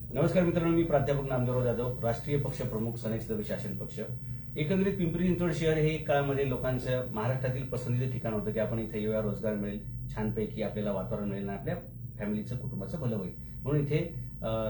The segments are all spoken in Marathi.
नमस्कार मित्रांनो, मी प्राध्यापक नामदेवराव जाधव, राष्ट्रीय पक्ष प्रमुख सनेज शासन पक्ष. एकंदरीत पिंपरी चिंचवड शहर हे एक काळामध्ये लोकांचं महाराष्ट्रातील पसंतीचं ठिकाण होतं की आपण इथे येऊया, रोजगार मिळेल, छानपैकी आपल्याला वातावरण मिळेल आणि आपल्या फॅमिलीचं कुटुंबाचं भलं होईल म्हणून इथे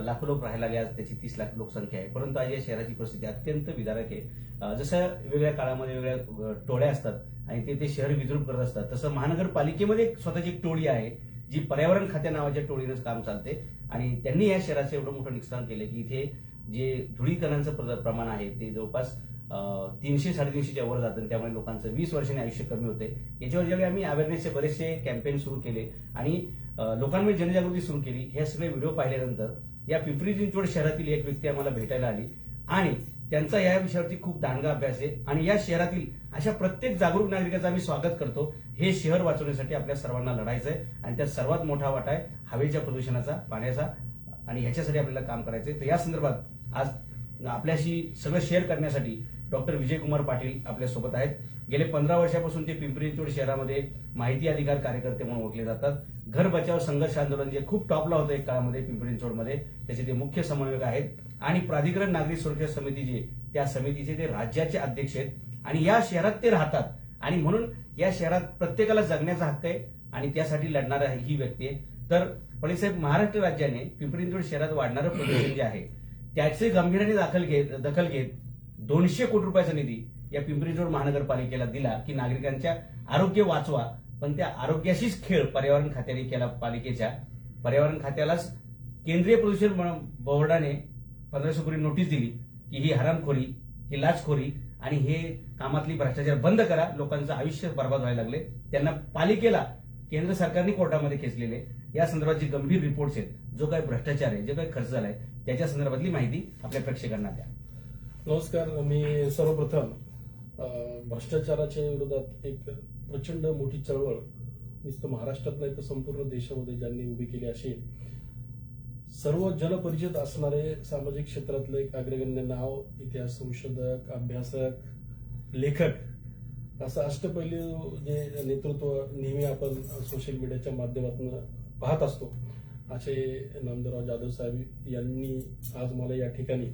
लाखो लोक राहायला लागले. आज त्याची 30 लाख लोकसंख्या आहे. परंतु आज या शहराची परिस्थिती अत्यंत विदारक आहे. जसं वेगवेगळ्या काळामध्ये वेगवेगळ्या टोळ्या असतात आणि ते शहर विद्रूप करत असतात, तसं महानगरपालिकेमध्ये एक स्वतःची एक टोळी आहे जी पर्यावरण खात्या नावाच्या टोळीनं काम चालते आणि त्यांनी या शहराचं एवढं मोठं नुकसान केलं की इथे जे धुळीकणांचं प्रमाण आहे ते जवळपास 300-350च्या वर जातं. त्यामुळे लोकांचं 20 वर्षांनी आयुष्य कमी होते. याच्यावर ज्यावेळी आम्ही अवेअरनेसचे बरेचसे कॅम्पेन सुरू केले आणि लोकांमध्ये जनजागृती सुरू केली, हे सगळे व्हिडिओ पाहिल्यानंतर या पिंपरी चिंचवड शहरातील एक व्यक्ती आम्हाला भेटायला आली आणि त्यांचा या विषयावरती खूप दांडगा अभ्यास आहे आणि या शहरातील अशा प्रत्येक जागरूक नागरिकाचं आम्ही स्वागत करतो. हे शहर वाचवण्यासाठी आपल्या सर्वांना लढायचं आहे आणि त्यात सर्वात मोठा वाटा आहे हवेच्या प्रदूषणाचा, पाण्याचा आणि ह्याच्यासाठी आपल्याला काम करायचंय. तर या संदर्भात आज आपल्याशी सगळं शेअर करण्यासाठी डॉक्टर विजयकुमार पाटील आपल्यासोबत आहेत. गेले 15 वर्षापासून ते पिंपरी चिंचवड शहरामध्ये माहिती अधिकार कार्यकर्ते म्हणून ओळखले जातात. घर बचाव संघर्ष आंदोलन जे खूप टॉपला होतं एक काळामध्ये पिंपरी चिंचवडमध्ये, त्याचे ते मुख्य समन्वयक आहेत आणि प्राधिकरण नागरिक सुरक्षा समिती जे त्या समितीचे ते राज्याचे अध्यक्ष आहेत आणि या शहरात ते राहतात आणि म्हणून या शहरात प्रत्येकाला जगण्याचा हक्क आहे आणि त्यासाठी लढणारा ही व्यक्ती आहे. तर पळीसाहेब, महाराष्ट्र राज्याने पिंपरी चिंचवड शहरात वाढणारं प्रदूषण जे आहे त्याचे गंभीरपणे दखल घेत 200 कोटी रुपयाचा निधी या पिंपरी चिंचवड महानगरपालिकेला दिला की नागरिकांच्या आरोग्य वाचवा. पण त्या आरोग्याशीच खेळ पर्यावरण खात्याने केला. पालिकेच्या पर्यावरण खात्यालाच केंद्रीय प्रदूषण बोर्डाने 1500 कोटी नोटीस दिली की ही हरामखोरी, ही लाचखोरी आणि हे कामातली भ्रष्टाचार बंद करा. लोकांचं आयुष्य बर्बाद व्हायला लागले. त्यांना पालिकेला केंद्र सरकारने कोर्टामध्ये खेचलेले. या संदर्भात जे गंभीर रिपोर्ट्स आहेत, जो काही भ्रष्टाचार आहे, जे काही खर्च झालाय, त्याच्या संदर्भातली माहिती आपल्या प्रेक्षकांना द्या. नमस्कार. मी सर्वप्रथम भ्रष्टाचाराच्या विरोधात एक प्रचंड मोठी चळवळ नुसतं महाराष्ट्रात नाही तर संपूर्ण देशामध्ये ज्यांनी उभी केली अशी सर्व जनपरिचित असणारे सामाजिक क्षेत्रातलं एक अग्रगण्य नाव, इतिहास संशोधक, अभ्यासक, लेखक असं अष्टपैलू जे नेतृत्व नेहमी आपण सोशल मीडियाच्या माध्यमातून पाहत असतो, असे नामदेवराव जाधव साहेब यांनी आज मला या ठिकाणी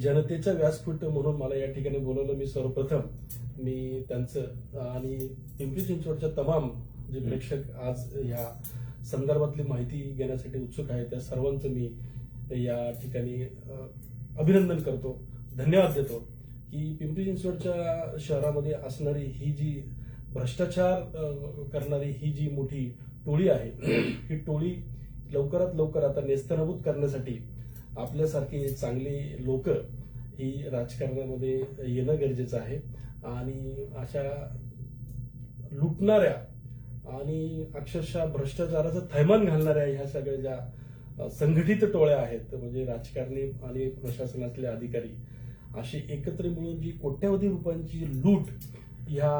जनतेचा व्यासपीठ म्हणून मला या ठिकाणी बोलवलं. मी सर्वप्रथम त्यांचं आणि पिंपरी चिंचवडच्या तमाम जे प्रेक्षक आज या संदर्भातली माहिती घेण्यासाठी उत्सुक आहे त्या सर्वांचं मी या ठिकाणी अभिनंदन करतो, धन्यवाद देतो की पिंपरी चिंचवडच्या शहरामध्ये असणारी ही जी भ्रष्टाचार करणारी ही जी मोठी टोळी आहे, ही टोळी लवकरात लवकर आता नेस्तनाबूत करण्यासाठी आपल्यासारखी चांगली लोक ही राजकारणामध्ये येणं गरजेचं आहे आणि अशा लुटणाऱ्या आणि अक्षरशः भ्रष्टाचाराचं थैमान घालणाऱ्या ह्या सगळ्या ज्या संघटित टोळ्या आहेत, म्हणजे राजकारणी आणि प्रशासनातले अधिकारी अशी एकत्र मिळून जी कोट्यावधी रुपयांची लूट ह्या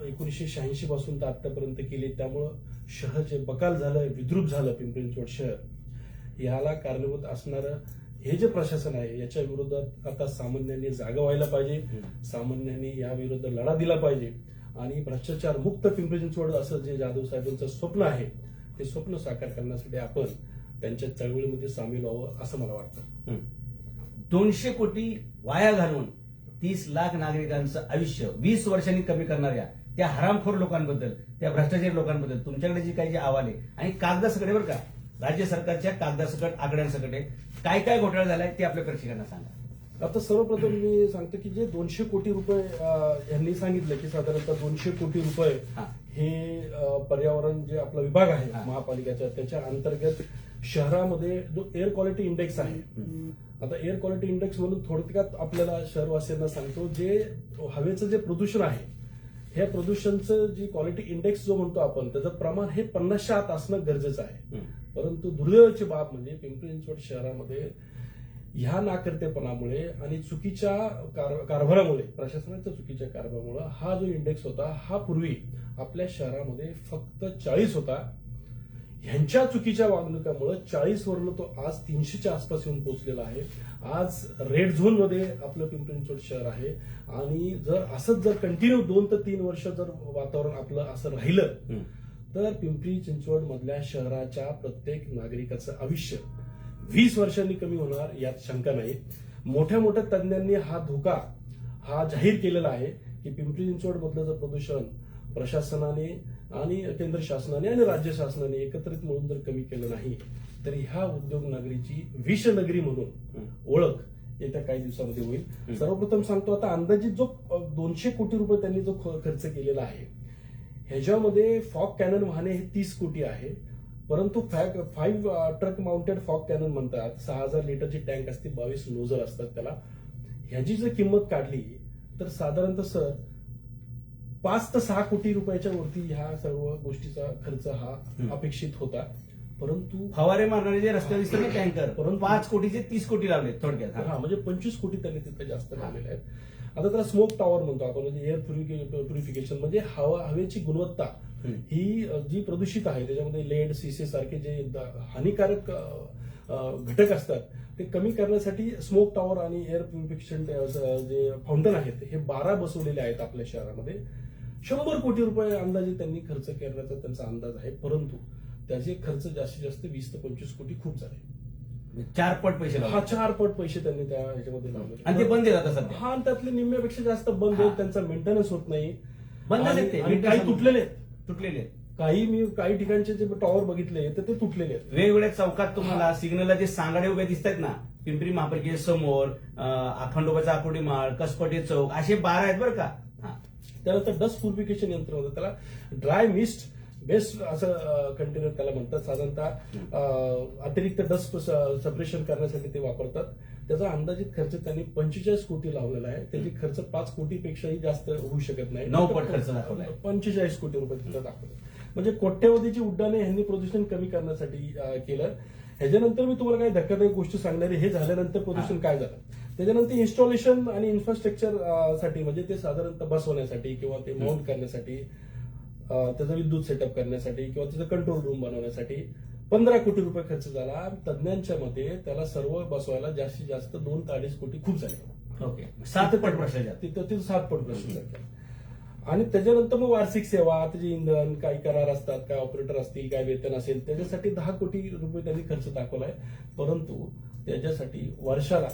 1986 पासून तर आतापर्यंत केली, त्यामुळं शहर जे बकाल झालं, विद्रूप झालं पिंपरी चिंचवड शहर, याला कारणीभूत असणारं हे जे प्रशासन आहे याच्या विरोधात आता सामान्यांनी जागा व्हायला पाहिजे. सामान्यांनी या विरोधात लढा दिला पाहिजे आणि भ्रष्टाचार मुक्त पिंपरी चिंचवड असं जे जाधव साहेबांचं स्वप्न आहे ते स्वप्न साकार करण्यासाठी आपण त्यांच्या चळवळीमध्ये सामील व्हावं असं मला वाटतं. 200 कोटी वाया घालून 30 लाख नागरिकांचं आयुष्य 20 वर्षांनी कमी करणाऱ्या त्या हरामखोर लोकांबद्दल, त्या भ्रष्टाचारी लोकांबद्दल तुमच्याकडे जी काही अहवाल आहे आणि कागदासकडे बरं का, राज्य सरकारच्या कागदासकट, आकड्यांसकट काय काय घोटाळा झालाय ते आपल्या प्रेक्षकांना सांगा. आता सर्वप्रथम मी सांगतो की जे 200 कोटी रुपये यांनी सांगितलं की साधारणतः 200 कोटी रुपये हे पर्यावरण जे आपला विभाग आहे महापालिकेचा त्याच्या अंतर्गत शहरामध्ये जो एअर क्वालिटी इंडेक्स आहे, आता एअर क्वालिटी इंडेक्स म्हणून थोडक्यात आपल्याला शहरवासियांना सांगतो, जे हवेचं जे प्रदूषण आहे ह्या प्रदूषणचं जी क्वालिटी इंडेक्स जो म्हणतो आपण त्याचं प्रमाण हे 50च्या आत असणं गरजेचं आहे. परंतु दुर्दैवाची बाब म्हणजे पिंपरी चिंचवड शहरामध्ये ह्या नाकर्तेपणामुळे आणि चुकीच्या कारभारामुळे, प्रशासनाच्या चुकीच्या कारभारामुळे हा जो इंडेक्स होता हा पूर्वी आपल्या शहरामध्ये फक्त 40 होता. ह्यांच्या चुकीच्या वागणुकीमुळे 40 वरून तो आज 300च्या आसपास येऊन पोहोचलेला आहे. आज रेड झोन मध्ये आपलं पिंपरी चिंचवड शहर आहे आणि जर असंच जर कंटिन्यू 2 ते 3 वर्ष जर वातावरण आपलं असं राहिलं तर पिंपरी चिंचवड मधल्या शहराच्या प्रत्येक नागरिकाचं आयुष्य 20 वर्षांनी कमी होणार यात शंका नाही. मोठ्या मोठ्या तज्ञांनी हा धोका हा जाहीर केलेला आहे की पिंपरी चिंचवड मधलं प्रदूषण प्रशासनाने आणि केंद्र शासनाने आणि राज्य शासनाने एकत्रित मिळून जर कमी केलं नाही तर ह्या उद्योग नगरीची विषनगरी म्हणून ओळख येत्या काही दिवसामध्ये होईल. सर्वप्रथम सांगतो, आता अंदाजित जो 200 कोटी रुपये त्यांनी जो खर्च केलेला आहे ह्याच्यामध्ये फॉग कॅनन वाहने हे 30 कोटी आहे, परंतु 5 ट्रक माउंटेड फॉग कॅनन म्हणतात. 6000 लिटरची टँक असते, 22 नोझल असतात त्याला. ह्याची जर किंमत काढली तर साधारणतः सर 5 ते 6 कोटी रुपयाच्या वरती ह्या सर्व गोष्टीचा खर्च हा अपेक्षित होता. परंतु फवारे मारणारे जे रस्ते दिसतात ना टँकर, परंतु 5 कोटीचे 30 कोटी लावले थोडक्यात. हा म्हणजे 25 कोटी त्यांनी तिथे जास्त लावलेले आहेत. आता त्याला स्मोक टॉवर म्हणतो आपण, म्हणजे एअर प्युरिफिकेशन, म्हणजे हवेची गुणवत्ता ही जी प्रदूषित आहे त्याच्यामध्ये लेड सीसे सारखे जे हानिकारक घटक असतात ते कमी करण्यासाठी स्मोक टॉवर आणि एअर प्युरिफिकेशन जे फाउंटन आहेत हे 12 बसवलेले आहेत आपल्या शहरामध्ये. 100 कोटी रुपये अंदाजे त्यांनी खर्च करण्याचा त्यांचा अंदाज आहे, परंतु त्याचे खर्च जास्तीत जास्त 20 ते 25 कोटी खूप झाले. 4 पट पैसे लावले. हा 4 पट पैसे त्यांनी त्या ह्याच्यामध्ये लावले आणि ते बंद आहेत आता सध्या. हा, त्यातले निम्म्यापेक्षा जास्त बंद आहेत, त्यांचा मेंटेनन्स होत नाही. बंद आहेत ते. आणि काही तुटलेले आहेत. तुटलेले आहेत. काही ठिकाणचे जे टॉवर बघितले तर ते तुटलेले आहेत. वेगवेगळ्या चौकात तुम्हाला सिग्नलला जे सांगाडे उभे दिसत आहेत ना, पिंपरी महापालिकेसमोर, खंडोबाचा आकुर्डी माळ, कसपटे चौक, असे 12 आहेत बरं का. त्यानंतर डस्ट प्युरिफिकेशन यंत्र होतं, त्याला ड्राय मिस्ट बेस्ट असं कंटेनर त्याला म्हणतात. साधारणतः अतिरिक्त डस्ट सेपरेशन करण्यासाठी ते वापरतात. त्याचा अंदाजित खर्च त्यांनी 45 कोटी लावलेला आहे. त्याची खर्च 5 कोटीपेक्षाही जास्त होऊ शकत नाही. 9 पट खर्च दाखवलाय. 45 कोटी रुपये तिथं दाखवले. म्हणजे कोट्यवधीची उड्डाणे ह्यांनी प्रदूषण कमी करण्यासाठी केलं. ह्याच्यानंतर मी तुम्हाला काही धक्कादायक गोष्टी सांगणार आहे. हे झाल्यानंतर प्रदूषण काय झालं, त्याच्यानंतर इन्स्टॉलेशन आणि इन्फ्रास्ट्रक्चर साठी, म्हणजे ते साधारणतः बसवण्यासाठी किंवा ते माउंट करण्यासाठी, त्याचा विद्युत सेटअप करण्यासाठी किंवा त्याचं कंट्रोल रूम बनवण्यासाठी 15 कोटी रुपये खर्च झाला. तज्ञांच्या मते त्याला सर्व बसवायला जास्तीत जास्त 2 ते 2.5 कोटी खूप झाले. ओके, 7 पट भ्रष्टाचार. तिथं 7 पट भ्रष्टाचार. आणि त्याच्यानंतर मग वार्षिक सेवा, त्याचे इंधन, काही करार असतात, काय ऑपरेटर असतील, काय वेतन असेल, त्याच्यासाठी 10 कोटी रुपये त्यांनी खर्च दाखवलाय. परंतु त्याच्यासाठी वर्षाला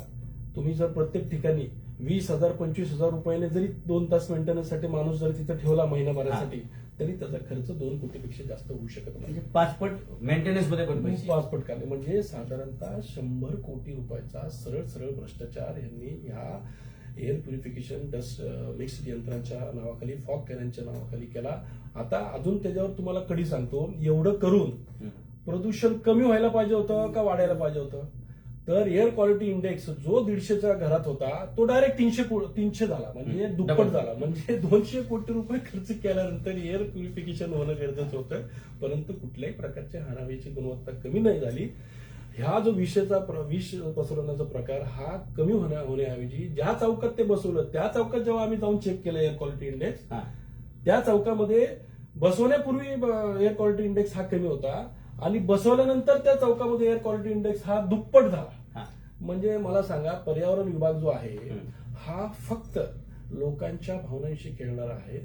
तुम्ही जर प्रत्येक ठिकाणी 20,000 25,000 रुपयाने जरी 2 तास मेंटेनन्ससाठी माणूस जर तिथं ठेवला महिनाभरासाठी, तरी त्याचा खर्च 2 कोटीपेक्षा जास्त होऊ शकत नाही. म्हणजे 5 पट मेंटेनन्स मध्ये पण पैसे. 5 पट काढले म्हणजे साधारणतः 100 कोटी रुपयाचा सरळ भ्रष्टाचार यांनी ह्या एअर प्युरिफिकेशन डस्ट मिक्स यंत्रांच्या नावाखाली, फॉग कॅननच्या नावाखाली केला. आता अजून त्याच्यावर तुम्हाला कडी सांगतो, एवढं करून प्रदूषण कमी व्हायला पाहिजे होतं का वाढायला पाहिजे होतं? तर एअर क्वालिटी इंडेक्स जो 150च्या घरात होता तो डायरेक्ट 300 झाला, म्हणजे दुप्पट झाला. म्हणजे 200 कोटी रुपये खर्च केल्यानंतर एअर प्युरिफिकेशन होणं गरजेचं होतं, परंतु कुठल्याही प्रकारच्या हवेची गुणवत्ता कमी नाही झाली. ह्या जो विष पसरवण्याचा प्रकार हा कमी होण्याऐवजी ज्या चौकात ते बसवलं त्या चौकात जेव्हा आम्ही जाऊन चेक केलं एअर क्वालिटी इंडेक्स, त्या चौकामध्ये बसवण्यापूर्वी एअर क्वालिटी इंडेक्स हा कमी होता आणि बसवल्यानंतर त्या चौकामध्ये एअर क्वालिटी इंडेक्स हा दुप्पट झाला. म्हणजे मला सांगा, पर्यावरण विभाग जो आहे हा फक्त लोकांच्या भावनांशी खेळणारा आहे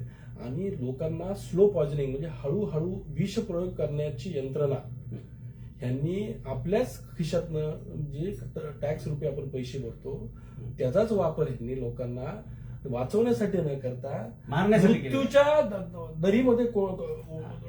आणि लोकांना स्लो पॉइझनिंग म्हणजे हळूहळू विष प्रयोग करण्याची यंत्रणा यांनी आपल्याच खिशातनं जे टॅक्स रुपये आपण पैसे भरतो त्याचाच वापर यांनी लोकांना वाचवण्यासाठी न करता मृत्यूच्या दरीमध्ये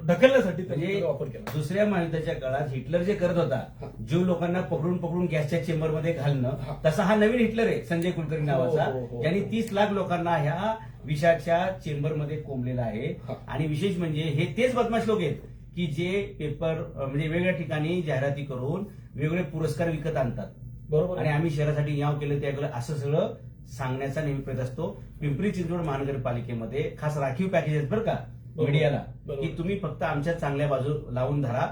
ढकलण्यासाठी त्यांनी वापर केला. दुसऱ्या महायुद्धाच्या काळात हिटलर जे करत होता, ज्यू लोकांना पकडून गॅसच्या चेंबरमध्ये घालणं, तसा हा नवीन हिटलर आहे संजय कुलकर्णी नावाचा, ज्यांनी 30 लाख लोकांना ह्या विषाच्या चेंबरमध्ये कोंबलेला आहे. आणि विशेष म्हणजे हे तेच बदमाश लोक आहेत की जे पेपर म्हणजे वेगवेगळ्या ठिकाणी जाहिराती करून वेगवेगळे पुरस्कार विकत आणतात. बरोबर. आणि आम्ही शहरासाठी याव केलं त्या केलं असं सगळं सांगण्याचा नेहमी प्रयत्न असतो. पिंपरी चिंचवड महानगरपालिकेमध्ये खास राखीव पॅकेज आहेत बरं का मीडियाला, की तुम्ही फक्त आमच्या चांगल्या बाजू लावून धरा.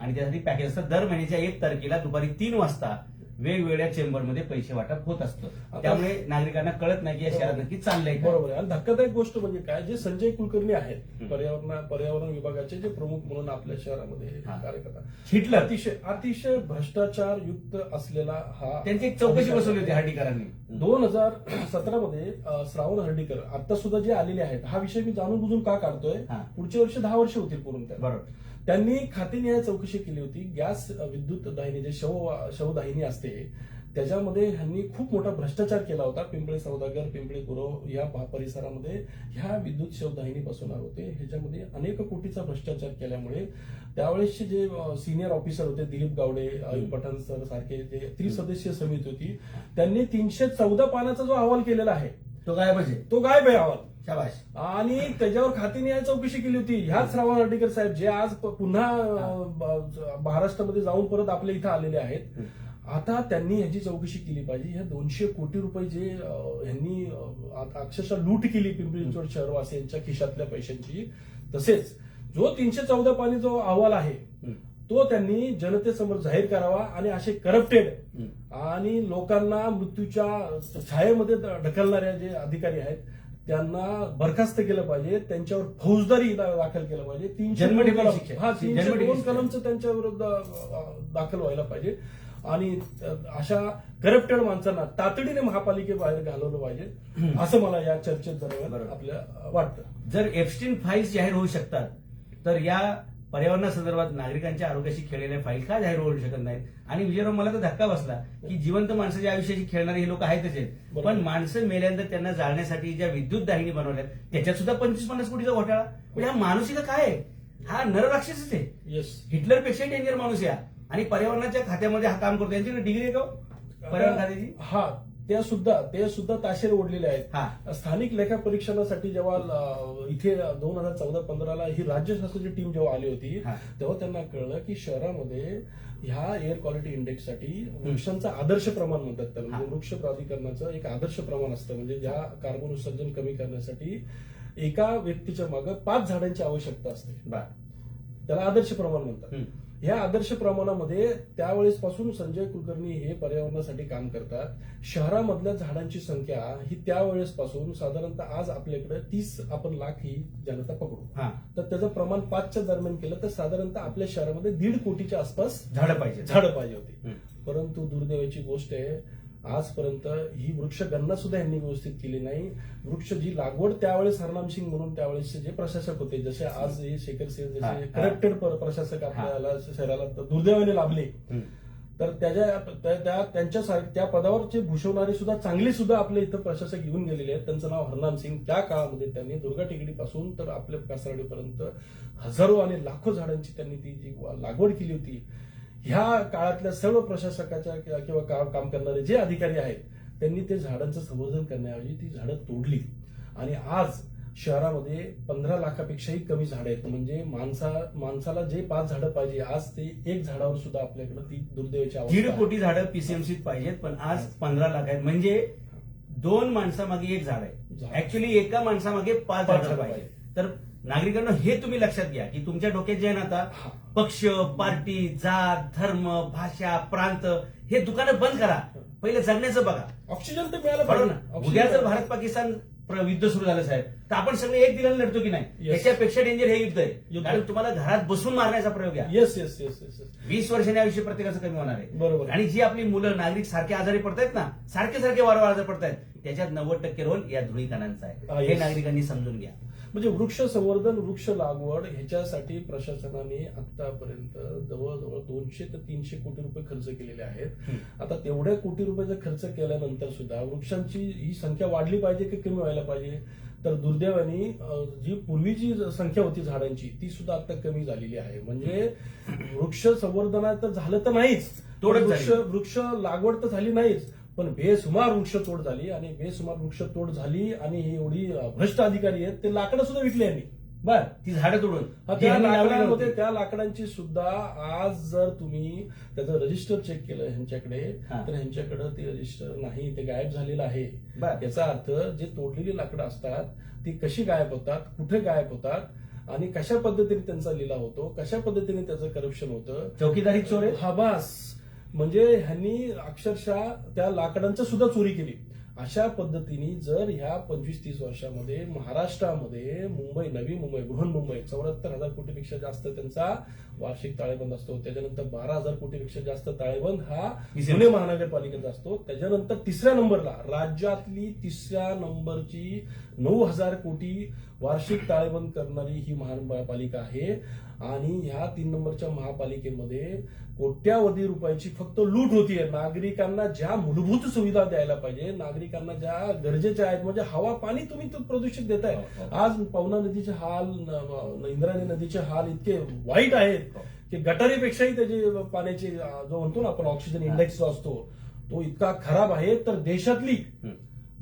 आणि त्यासाठी पॅकेज असतात. दर महिन्याच्या 1 तारखेला दुपारी 3 वाजता वेगवेगळ्या चेंबरमध्ये पैसे वाटप होत असतं. त्यामुळे नागरिकांना कळत नाही की या शहरात नक्की चाललंय. बरोबर आहे. आणि धक्कादायक गोष्ट म्हणजे काय, जे संजय कुलकर्णी आहेत पर्यावरण विभागाचे जे प्रमुख म्हणून आपल्या शहरामध्ये कार्य करतात, हिटलर अतिशय भ्रष्टाचार युक्त असलेला हा, त्यांची एक चौकशी बसवली होती हर्डीकरांनी 2017 मध्ये. श्रावण हर्डीकर आता सुद्धा जे आलेले आहेत, हा विषय मी जाणून बुजून का काढतोय, पुढच्या वर्षी 10 वर्ष होतील पूर्ण त्या. बरोबर. त्यांनी खातेनिहाय चौकशी केली होती. गॅस विद्युत दाहिनी जे शवदाहिनी असते त्याच्यामध्ये ह्यांनी खूप मोठा भ्रष्टाचार केला होता. पिंपळे सौदागर, पिंपळे गुरव या परिसरामध्ये ह्या विद्युत शवदाहिनीपासून होते. ह्याच्यामध्ये अनेक कोटीचा भ्रष्टाचार केल्यामुळे त्यावेळेसचे जे सिनियर ऑफिसर होते, दिलीप गावडे, अयुब पठाण सर सारखे जे त्रिसदस्यीय समिती होती, त्यांनी 314 पानाचा जो अहवाल केलेला आहे तो गायबच आहे. तो गायब आहे अहवाल. शाबाश. आणि त्याच्यावर खातेनिहाय चौकशी केली होती. ह्याच रावण हर्डीकर साहेब जे आज पुन्हा महाराष्ट्रामध्ये जाऊन परत आपल्या इथं आलेले आहेत. आता त्यांनी ह्याची चौकशी केली पाहिजे. ह्या 200 कोटी रुपये जे ह्यांनी अक्षरशः लूट केली पिंपरी चिंचवड शहरवासियांच्या खिशातल्या पैशांची, तसेच जो 314 पानी जो अहवाल आहे तो त्यांनी जनतेसमोर जाहीर करावा आणि असे करप्टेड आणि लोकांना मृत्यूच्या छायेमध्ये ढकलणाऱ्या जे अधिकारी आहेत त्यांना बरखास्त केलं पाहिजे. त्यांच्यावर फौजदारी दाखल केलं पाहिजे. 302 कलमचं त्यांच्या विरुद्ध दाखल व्हायला पाहिजे आणि अशा करप्टेड माणसांना तातडीने महापालिकेबाहेर घालवलं पाहिजे असं मला या चर्चेत दरम्यान आपल्याला वाटतं. जर एप्स्टीन फाईल्स जाहीर होऊ शकतात तर या पर्यावरणासंदर्भात नागरिकांच्या आरोग्याशी खेळलेल्या फाईल का जाहीर होऊ शकत नाहीत? आणि विजयराव, मला तर धक्का बसला की जिवंत माणसाच्या आयुष्याशी खेळणारे हे लोक आहेतच आहेत, पण माणसं मेल्यानंतर त्यांना जाळण्यासाठी ज्या विद्युत दाहिनी बनवल्यात त्याच्यात सुद्धा 25-50 कोटीचा घोटाळा. म्हणजे हा माणुसीला काय आहे? हा नरराक्षसच आहे. येस, हिटलरपेक्षा डेंजर माणूस या आणि पर्यावरणाच्या खात्यामध्ये हा काम करतो. यांच्याकडे डिग्री आहे का पर्यावरण खात्याची? हा, ते सुद्धा ताशेर ओढलेले आहेत. हा. स्थानिक लेखा परीक्षणासाठी जेव्हा इथे 2014-15 ही राज्य शासनाची टीम जेव्हा आली होती तेव्हा त्यांना कळलं की शहरामध्ये ह्या एअर क्वालिटी इंडेक्ससाठी वृक्षांचं आदर्श प्रमाण म्हणतात त्याला, म्हणजे वृक्ष प्राधिकरणाचं एक आदर्श प्रमाण असतं. म्हणजे ज्या कार्बन उत्सर्जन कमी करण्यासाठी एका व्यक्तीच्या मागे 5 झाडांची आवश्यकता असते. त्याला आदर्श प्रमाण म्हणतात. ह्या आदर्श प्रमाणामध्ये त्यावेळेस पासून संजय कुलकर्णी हे पर्यावरणासाठी काम करतात. शहरामधल्या झाडांची संख्या ही त्यावेळेस पासून साधारणतः आज आपल्याकडे 30 आपण लाख ही जनता पकडू, तर त्याचं प्रमाण 5च्या दरम्यान केलं तर साधारणतः आपल्या शहरामध्ये 1.5 कोटीच्या आसपास झाडं पाहिजे होती. परंतु दुर्दैवाची गोष्ट आहे आजपर्यंत ही वृक्ष गणना सुद्धा यांनी व्यवस्थित केली नाही. वृक्ष जी लागवड त्यावेळेस हरनाम सिंग म्हणून त्यावेळेस जे प्रशासक होते, जसे आज हे शेखर सिंग जसे करप्टेड प्रशासक आपल्याला शहराला दुर्दैवाने लाभले, तर त्यांच्या त्या पदावरचे भूषवणारे सुद्धा चांगले सुद्धा आपल्या इथं प्रशासक येऊन गेलेले आहेत. त्यांचं नाव हरनाम सिंग. त्या काळामध्ये त्यांनी दुर्गा टेकडी पासून तर आपल्या कासारवाडीपर्यंत हजारो आणि लाखो झाडांची त्यांनी ती जी लागवड केली होती. ह्या काळातल्या सर्व प्रशासकाच्या किंवा काम करणारे जे अधिकारी आहेत त्यांनी ते झाडांचं संवर्धन करण्याऐवजी ती झाडं तोडली आणि आज शहरामध्ये 15 लाखापेक्षाही कमी झाडं आहेत. म्हणजे माणसाला जे 5 झाडं पाहिजे आज ते 1 झाडावर सुद्धा आपल्याकडे ती दुर्दैवाची अवस्था. 1.5 कोटी झाडं पीसीएमसीत पाहिजेत, पण आज 15 लाख आहेत. म्हणजे 2 माणसामागे 1 झाड आहे. ऍक्च्युअली एका माणसामागे 5 झाडं पाहिजे. तर नागरिकांना हे तुम्ही लक्षात घ्या की तुमच्या डोक्यात जे आहे ना आता पक्ष, पार्टी, जात, धर्म, भाषा, प्रांत हे दुकानं बंद करा. पहिले जगण्याचं बघा. ऑक्सिजन तर मिळालं पाहिजे ना. उद्या जर भारत पाकिस्तान युद्ध सुरू झालं साहेब तर आपण सगळे एक दिलाने लढतो की नाही? याच्यापेक्षा डेंजर हे युद्ध आहे. कारण तुम्हाला घरात बसून मारण्याचा प्रयोग आहे. येस 20 वर्षांनी आयुष्य प्रत्येकाचं कमी होणार आहे. बरोबर. आणि जी आपली मुलं नागरिक सारखे आजारी पडतायत ना, सारखे वारंवार आजारी पडतायत, त्याच्यात 90% रोल या धुळीकणांचा आहे. हे नागरिकांनी समजून घ्या. म्हणजे वृक्ष संवर्धन, वृक्ष लागवड ह्याच्यासाठी प्रशासनाने आतापर्यंत जवळजवळ 200 ते 300 कोटी रुपये खर्च केलेले आहेत. आता तेवढ्या कोटी रुपयाचा खर्च केल्यानंतर सुद्धा वृक्षांची ही संख्या वाढली पाहिजे की कमी व्हायला पाहिजे? तर दुर्दैवाने जी पूर्वीची संख्या होती झाडांची ती सुद्धा आता कमी झालेली आहे. म्हणजे वृक्ष संवर्धनात झालं तर नाहीच, वृक्ष लागवड तर झाली नाहीच, पण बेसुमार वृक्षतोड झाली आणि बेसुमार वृक्षतोड झाली आणि ही एवढी भ्रष्ट अधिकारी आहेत ते लाकडं सुद्धा विकले यांनी. बर, ती झाडं तोडून त्या लाकडांची सुद्धा आज जर तुम्ही त्याचं रजिस्टर चेक केलं ह्यांच्याकडे तर ह्यांच्याकडे ते रजिस्टर नाही, ते गायब झालेलं आहे. याचा अर्थ जे तोडलेली लाकडं असतात ती कशी गायब होतात, कुठे गायब होतात आणि कशा पद्धतीने त्यांचा लिलाव होतो, कशा पद्धतीने त्याचं करप्शन होतं. चौकीदारी चोर आहे. हा बस. म्हणजे ह्यांनी अक्षरशः त्या लाकडांची सुद्धा चोरी केली. अशा पद्धतीने जर ह्या 25-30 वर्षामध्ये महाराष्ट्रामध्ये मुंबई, नवी मुंबई, बृहन्मुंबई 74,000 कोटीपेक्षा जास्त त्यांचा वार्षिक ताळेबंद असतो. त्याच्यानंतर 12,000 कोटीपेक्षा जास्त ताळेबंद हा पुणे महानगरपालिकेचा असतो. त्याच्यानंतर 3ऱ्या नंबरला राज्यातली 3ऱ्या नंबरची 9,000 कोटी वार्षिक टाळेबंद करणारी ही महापालिका आहे आणि ह्या 3 नंबरच्या महापालिकेमध्ये कोट्यावधी रुपयाची फक्त लूट होतीये. नागरिकांना ज्या मूलभूत सुविधा द्यायला पाहिजे, नागरिकांना ज्या गरजेच्या आहेत, म्हणजे हवा पाणी तुम्ही प्रदूषित देताय. आज पवना नदीचे हाल, इंद्रायणी नदीचे हाल इतके वाईट आहेत की गटारीपेक्षाही त्याचे पाण्याचे जो म्हणतो ना आपण ऑक्सिजन इंडेक्स जो असतो तो इतका खराब आहे. तर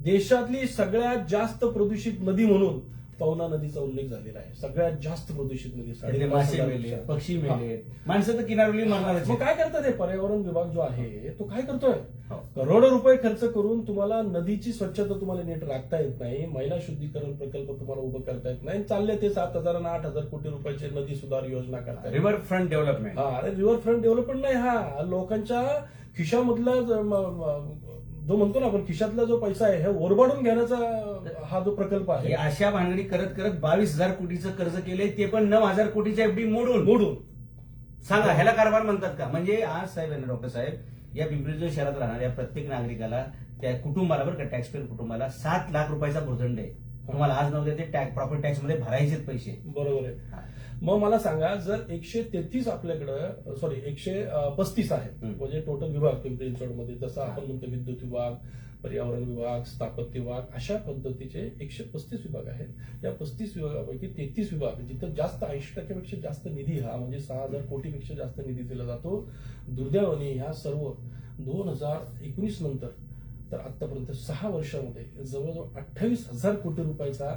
देशातली सगळ्यात जास्त प्रदूषित नदी म्हणून पवना नदीचा उल्लेख झालेला आहे. सगळ्यात जास्त प्रदूषित नदी. तिथले मासे मेले, पक्षी मेले, माणसं तर किनारवरली मरणारच मग आहेत. काय करतात हे पर्यावरण विभाग जो आहे तो काय करतोय? हो. करोडो रुपये खर्च करून तुम्हाला नदीची स्वच्छता तुम्हाला नीट राखता येत नाही, महिला शुद्धीकरण प्रकल्प तुम्हाला उभं करता येत नाही. चालले ते 7,000 आणि 8,000 कोटी रुपयाचे नदी सुधार योजना करताय. River front development. अरे रिव्हर फ्रंट डेव्हलपमेंट नाही, हा लोकांच्या खिशामधला जो म्हणतो ना आपण खिशातला जो पैसा आहे हे ओरबाडून घेण्याचा हा जो प्रकल्प आहे. हे अशा भानगडी करत करत 22,000 कोटीचं कर्ज केले, ते पण 9,000 कोटीच्या एफडी मोडून. सांगा ह्याला कारभार म्हणतात का? म्हणजे आज साहेब आहे ना डॉक्टर साहेब, या पिंपरी शहरात राहणाऱ्या प्रत्येक नागरिकाला, त्या कुटुंबाला, बरं का, टॅक्सपेअर कुटुंबाला 7 लाख रुपयाचा भुर्दंड आहे. तुम्हाला आज नव्हते ते प्रॉपर्टी टॅक्स मध्ये भरायचेच पैसे. बरोबर आहे. मग मला सांगा, जर 133 आपल्याकडं 135 आहेत म्हणजे टोटल विभाग पिंपरी चिंचवडमध्ये, जसं आपण म्हणतो विद्युत विभाग, पर्यावरण विभाग, स्थापत्य विभाग, अशा पद्धतीचे 135 विभाग आहेत. या 35 विभागापैकी 33 विभाग जिथं जास्त 80% जास्त निधी हा म्हणजे 6,000 कोटीपेक्षा जास्त निधी दिला जातो. दुर्दैवाने ह्या सर्व 2019 नंतर तर आतापर्यंत 6 वर्षामध्ये जवळजवळ 28,000 कोटी रुपयाचा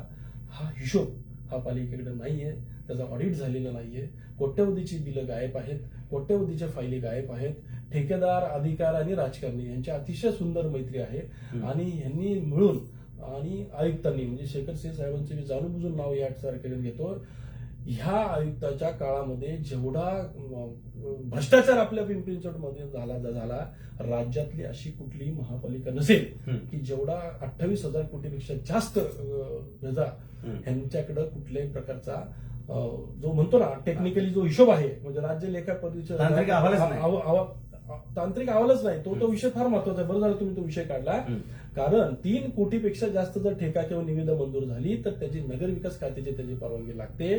हा हिशोब हा पालिकेकडे नाहीये, त्याचा ऑडिट झालेला नाहीये. कोट्यवधीची बिलं गायब आहेत, कोट्यवधीच्या फायली गायब आहेत. ठेकेदार, अधिकारी आणि राजकारणी यांची अतिशय सुंदर मैत्री आहे आणि यांनी मिळून आणि आयुक्तांनी म्हणजे शेखर सिंह साहेबांचे मी जाणूनबुजून नाव या सरकारने घेतो. ह्या आयुक्ताच्या काळामध्ये जेवढा भ्रष्टाचार आपल्या पिंपरी चिंचवडमध्ये झाला, राज्यातली अशी कुठलीही महापालिका नसेल की जेवढा 28,000 कोटीपेक्षा जास्त ह्यांच्याकडे कुठल्याही प्रकारचा जो म्हणतो ना टेक्निकली जो हिशोब आहे, म्हणजे राज्य लेखा परिषद तांत्रिक अहवालच नाही, तो विषय फार महत्वाचा आहे. बरं झालं तुम्ही तो विषय काढला, कारण 3 कोटीपेक्षा जास्त जर ठेका किंवा निविदा मंजूर झाली तर त्याची नगरविकास खात्याची त्याची परवानगी लागते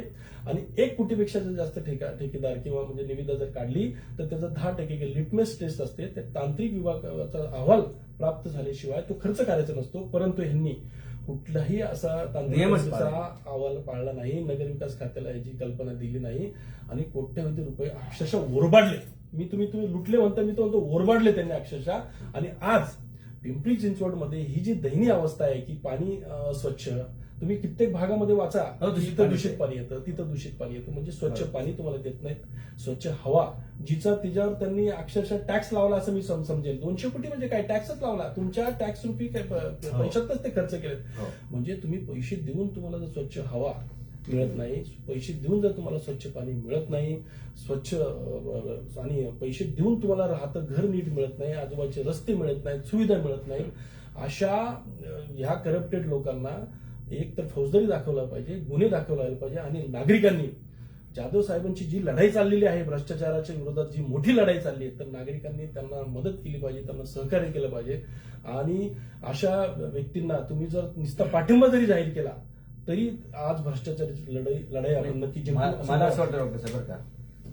आणि 1 कोटीपेक्षा जर जास्त ठेकेदार किंवा म्हणजे निविदा जर काढली तर त्याचा 10% लिटमस टेस्ट असते. ते तांत्रिक विभागाचा अहवाल प्राप्त झाल्याशिवाय तो खर्च करायचा नसतो. परंतु ह्यांनी कुठलाही असा तांत्रिक अहवाल पाळला नाही, नगरविकास खात्याला याची कल्पना दिली नाही आणि कोट्यवधी रुपये अक्षरशः ओरबाडले. तुम्ही लुटले म्हणता, मी तो म्हणतो ओरबाडले त्यांनी अक्षरशः. आणि आज पिंपरी चिंचवडमध्ये ही जी दयनीय अवस्था आहे की पाणी स्वच्छ, तुम्ही कित्येक भागामध्ये वाचा, तिथं दूषित पाणी येतं, तिथं दूषित पाणी येतं, म्हणजे स्वच्छ पाणी तुम्हाला देत नाहीत, स्वच्छ हवा तिच्यावर त्यांनी अक्षरशः टॅक्स लावला असं मी समजेल. 200 कोटी म्हणजे काय, टॅक्सच लावला, तुमच्या टॅक्स रुपी पैशातच ते खर्च केलेत. म्हणजे तुम्ही पैसे देऊन तुम्हाला जर स्वच्छ हवा मिळत नाही, पैसे देऊन जर तुम्हाला स्वच्छ पाणी मिळत नाही, स्वच्छ आणि पैसे देऊन तुम्हाला राहतं घर नीट मिळत नाही, आजूबाजूचे रस्ते मिळत नाहीत, सुविधा मिळत नाही, अशा ह्या करप्टेड लोकांना एक तर फौजदारी दाखवला पाहिजे, गुन्हे दाखवले पाहिजे. आणि नागरिकांनी जाधव साहेबांची जी लढाई चाललेली आहे भ्रष्टाचाराच्या विरोधात, जी मोठी लढाई चालली आहे, तर नागरिकांनी त्यांना मदत केली पाहिजे, त्यांना सहकार्य केलं पाहिजे. आणि अशा व्यक्तींना तुम्ही जर नुसता पाठिंबा जरी जाहीर केला तरी आज भ्रष्टाचाराची लढाई आपण नक्की जिंकू. मला असं वाटतं डॉक्टर साहेब, बरं का,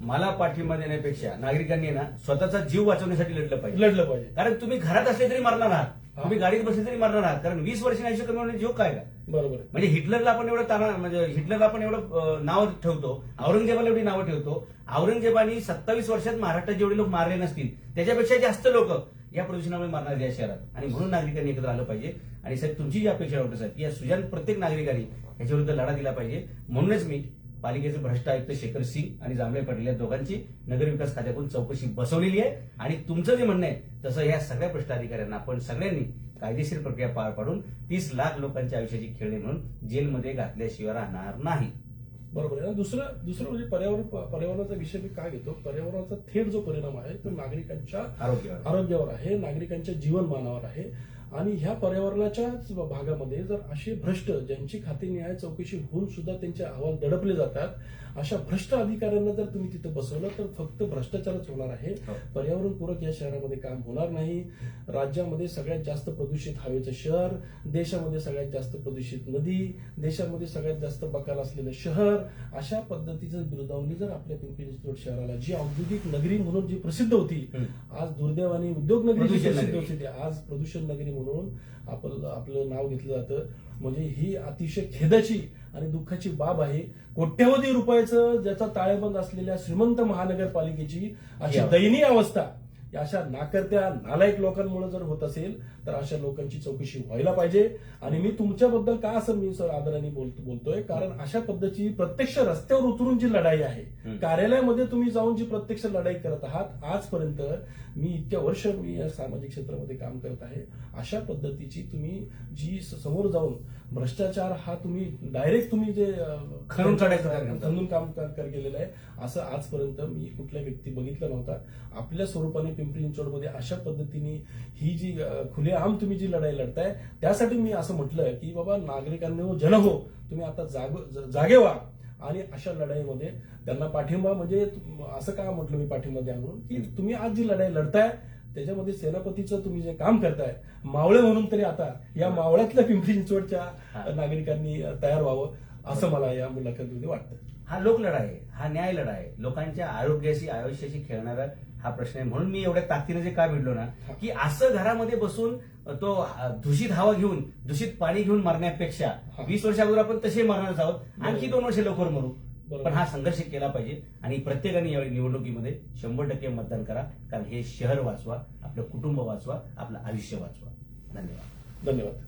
मला पाठिंबा देण्यापेक्षा नागरिकांनी ना स्वतःचा जीव वाचवण्यासाठी लढलं पाहिजे. कारण तुम्ही घरात असले तरी मरणार आहात, तुम्ही गाडीत बसले तरी मरणार आहात. कारण 20 वर्षांनी आयुष्य कमी होण्याची जीव काय का? बरोबर. म्हणजे हिटलरला आपण एवढं नाव ठेवतो, औरंगजेबाला एवढी नावं ठेवतो. औरंगजेबानी 27 वर्षात महाराष्ट्रात जेवढे लोक मारले नसतील त्याच्यापेक्षा जास्त लोक या प्रदूषणामुळे मारणार या शहरात. आणि म्हणून नागरिकांनी एकत्र आलं पाहिजे. आणि साहेब तुमची जी अपेक्षा डॉक्टर साहेब की या सुजान प्रत्येक नागरिकांनी याच्या विरुद्ध लढा दिला पाहिजे. म्हणूनच मी पालिकेचे भ्रष्ट आयुक्त शेखर सिंग आणि जांभळे पाटील या दोघांची नगरविकास खात्याकडून चौकशी बसवलेली आहे. आणि तुमचं जे म्हणणं आहे तसं या सगळ्या भ्रष्ट अधिकाऱ्यांना आपण सगळ्यांनी कायदेशीर प्रक्रिया पार पाडून 30 लाख लोकांच्या आयुष्याची खेळणी म्हणून जेलमध्ये घातल्याशिवाय राहणार नाही. बरोबर आहे. दुसरं म्हणजे पर्यावरणाचा विषय मी काय घेतो, पर्यावरणाचा थेट जो परिणाम आहे तो नागरिकांच्या आरोग्यावर आहे, नागरिकांच्या जीवनमानावर आहे. आणि ह्या पर्यावरणाच्याच भागामध्ये जर असे भ्रष्ट ज्यांची खातेनिहाय चौकशी होऊन सुद्धा त्यांचे अहवाल दडपले जातात अशा भ्रष्ट अधिकाऱ्यांना जर तुम्ही तिथे बसवलं तर फक्त भ्रष्टाचारच होणार आहे. पर्यावरणपूरक या शहरामध्ये काम होणार नाही. राज्यामध्ये सगळ्यात जास्त प्रदूषित हवेचं शहर, देशामध्ये सगळ्यात जास्त प्रदूषित नदी, देशामध्ये सगळ्यात जास्त बकाल असलेलं शहर, अशा पद्धतीचं बिरुदावली जर आपल्या पिंपरी चिंचवड शहराला जी औद्योगिक नगरी म्हणून जी प्रसिद्ध होती, आज दुर्दैवाने उद्योग नगरी जी प्रसिद्ध होती, आज प्रदूषण नगरी म्हणून आपलं नाव घेतलं जातं. म्हणजे ही अतिशय खेदाची आणि दुःखाची बाब आहे. कोट्यवधी रुपयाचं ज्याचा ताळेबंद असलेल्या श्रीमंत महानगरपालिकेची अशी दयनीय अवस्था या अशा नाकर्त्या नालायक लोकांमुळे जर होत असेल तर अशा लोकांची चौकशी व्हायला पाहिजे. आणि मी तुमच्याबद्दल का असं मी सर आदराने बोलतोय, कारण अशा पद्धतीची प्रत्यक्ष रस्त्यावर उतरून जी लढाई आहे, कार्यालयामध्ये तुम्ही जाऊन जी प्रत्यक्ष लढाई करत आहात, आजपर्यंत मी इतक्या वर्ष मी या सामाजिक क्षेत्रामध्ये काम करत आहे, अशा पद्धतीची तुम्ही जी समोर जाऊन भ्रष्टाचार हा तुम्ही डायरेक्ट तुम्ही जे खणून काढायचं खणून काम केलेलं आहे, असं आजपर्यंत मी कुठल्या व्यक्ती बघितला नव्हता. आपल्या स्वरूपाने पिंपरी चिंचवडमध्ये अशा पद्धतीने ही जी खुलेआम तुम्ही जी लढाई लढताय, त्यासाठी मी असं म्हटलं की बाबा नागरिकांनो जन हो, तुम्ही आता जागे व्हा आणि अशा लढाईमध्ये त्यांना पाठिंबा, म्हणजे असं का म्हटलं मी पाठिंबा द्या म्हणून, की तुम्ही आज जी लढाई लढताय त्याच्यामध्ये सेनापतीचं तुम्ही जे काम करताय, मावळे म्हणून तरी आता या मावळ्यातल्या पिंपरी चिंचवडच्या नागरिकांनी तयार व्हावं असं मला या मुलाखतीमध्ये वाटतं. हा लोकलढा आहे, हा न्याय लढा आहे, लोकांच्या आरोग्याशी आयुष्याशी खेळणारा हा प्रश्न आहे. म्हणून मी एवढ्या ताकदीने जे का भिडलो ना, की असं घरामध्ये बसून तो दूषित हवा घेऊन दूषित पाणी घेऊन मरण्यापेक्षा 20 वर्ष अगोदर आपण तसे मरणारच आहोत, आणखी 2 वर्ष लवकर मरू. पण हा संघर्ष केला पाहिजे आणि प्रत्येकाने यावेळी निवडणुकीमध्ये 100% मतदान करा, कारण हे शहर वाचवा, आपलं कुटुंब वाचवा, आपलं आयुष्य वाचवा. धन्यवाद. धन्यवाद.